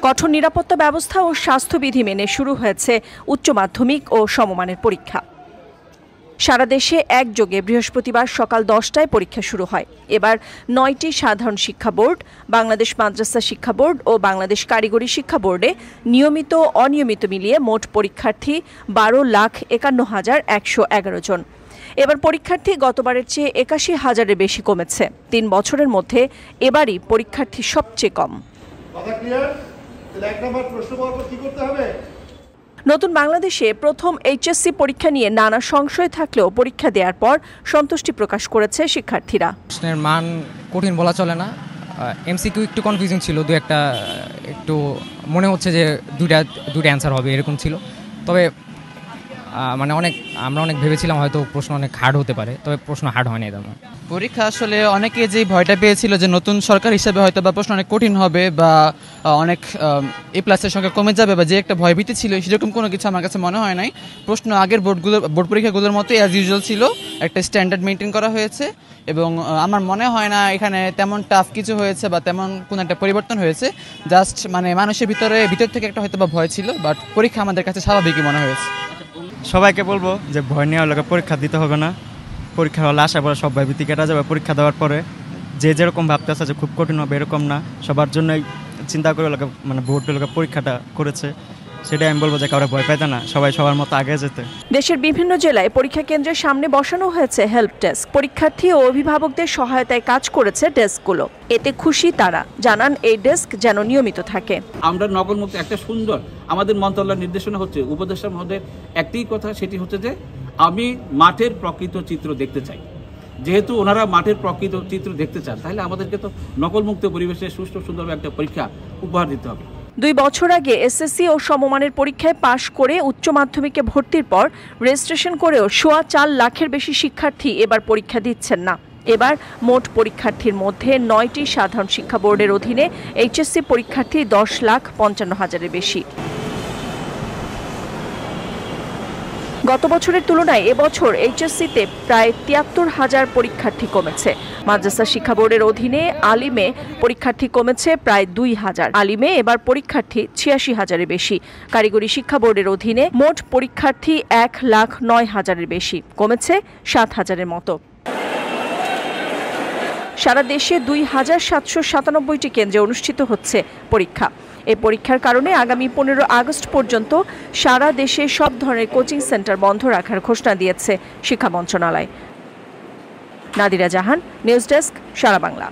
কঠোর নিরাপত্তা ব্যবস্থা ও স্বাস্থ্যবিধি মেনে শুরু হয়েছে উচ্চ মাধ্যমিক ও সমমানের পরীক্ষা। সারা দেশে একযোগে বৃহস্পতিবার সকাল 10টায় পরীক্ষা শুরু হয়। এবার 9টি সাধারণ শিক্ষা বোর্ড, বাংলাদেশ মাদ্রাসা শিক্ষা বোর্ড ও বাংলাদেশ কারিগরি শিক্ষা বোর্ডে নিয়মিত অনিয়মিত মিলিয়ে মোট পরীক্ষার্থী 12,51,111 জন। এবার পরীক্ষার্থী গতবারের চেয়ে 81,000-এর বেশি কমেছে। 3 বছরের মধ্যে এবারই পরীক্ষার্থী সবচেয়ে কম। নতুন বাংলাদেশে প্রথম এইচএসসি পরীক্ষা নিয়ে নানা সংশয় থাকলেও পরীক্ষা দেওয়ার পর সন্তুষ্টি প্রকাশ করেছে শিক্ষার্থীরা। প্রশ্নের মান কঠিন বলা চলে না, এমসিকিউ একটু কনফিউজিং ছিল, একটা একটু মনে হচ্ছে যে দুইটা অ্যান্সার হবে এরকম ছিল। তবে মানে আমরা অনেক ভেবেছিলাম হয়তো প্রশ্ন অনেক হার্ড হতে পারে, তবে প্রশ্ন হার্ড হয়নি তেমন। পরীক্ষা আসলে অনেকে যে ভয়টা পেয়েছিল যে নতুন সরকার হিসেবে হয়তো বা প্রশ্ন অনেক কঠিন হবে বা অনেক A+-এর সংখ্যা কমে যাবে বা যে একটা ভয়ভীতি ছিল, সেরকম কোনো কিছু আমার কাছে মনে হয় নাই। প্রশ্ন আগের বোর্ড পরীক্ষাগুলোর মতো অ্যাজ ইউজুয়াল ছিল, একটা স্ট্যান্ডার্ড মেনটেন করা হয়েছে এবং আমার মনে হয় না এখানে তেমন টাফ কিছু হয়েছে বা তেমন কোনো একটা পরিবর্তন হয়েছে। জাস্ট মানে মানুষের ভিতর থেকে একটা হয়তো বা ভয় ছিল, বাট পরীক্ষা আমাদের কাছে স্বাভাবিকই মনে হয়েছে। সবাইকে বলবো যে ভয় নেওয়ার লোকে পরীক্ষা দিতে হবে না। পরীক্ষা হলে আশা করে সব ভয়ভীতি কেটে যাবে। পরীক্ষা দেওয়ার পরে যে যেরকম ভাবতে আছে যে খুব কঠিন হবে এরকম না, সবার জন্যই চিন্তা করে লোকে মানে বোর্ড লোকে পরীক্ষাটা করেছে, সেটাই আমি বলবো যে কারো ভয় পাইতে না, সবাই সবার মতো আগে যেতে। দেশের বিভিন্ন জেলায় পরীক্ষা কেন্দ্রের সামনে বসানো হয়েছে হেল্প ডেস্ক। পরীক্ষার্থী ও অভিভাবকদের সহায়তায় কাজ করেছে ডেস্কগুলো। এতে খুশি তারা, জানান এই ডেস্ক যেন নিয়মিত থাকে। আমরা নকলমুক্ত একটা সুন্দর, আমাদের মন্ত্রণালয়ের নির্দেশনা হচ্ছে, উপদেষ্টা মহোদয়ের একটি কথা, সেটি হচ্ছে যে আমি মাঠের প্রকৃত চিত্র দেখতে চাই। যেহেতু ওনারা মাঠের প্রকৃত চিত্র দেখতে চান, তাহলে আমাদেরকে তো নকলমুক্ত পরিবেশে সুষ্ঠু সুন্দর একটা পরীক্ষা উপহার দিতে হবে। 2 বছর আগে এসএসসি ও সমমানের পরীক্ষায় পাশ করে উচ্চ মাধ্যমিকে ভর্তির পর রেজিস্ট্রেশন করেও 4.25 লাখের বেশি শিক্ষার্থী এবার পরীক্ষা দিচ্ছেন না। এবার মোট পরীক্ষার্থীর মধ্যে 9টি সাধারণ শিক্ষা বোর্ডের অধীনে এইচএসসি পরীক্ষার্থী 10,55,000-এর বেশি। গত বছরের তুলনায় এবছর এইচএসসিতে প্রায় 73,000 পরীক্ষার্থী কমেছে। মাদ্রাসা শিক্ষা বোর্ডের অধীনে আলিমে পরীক্ষার্থী কমেছে প্রায় 2,000। আলিমে এবার পরীক্ষার্থী 86,000-এর বেশি। কারিগরি শিক্ষা বোর্ডের অধীনে মোট পরীক্ষার্থী 1,09,000-এর বেশি, কমেছে 7,000-এর মতো। সারা দেশে 2,797টি কেন্দ্রে অনুষ্ঠিত হচ্ছে পরীক্ষা। এই পরীক্ষার কারণে আগামী 15 আগস্ট পর্যন্ত সারা দেশে সব ধরনের কোচিং সেন্টার বন্ধ রাখার ঘোষণা দিয়েছে শিক্ষা মন্ত্রণালয়। নাদিরা জাহান, নিউজ ডেস্ক, সারা বাংলা।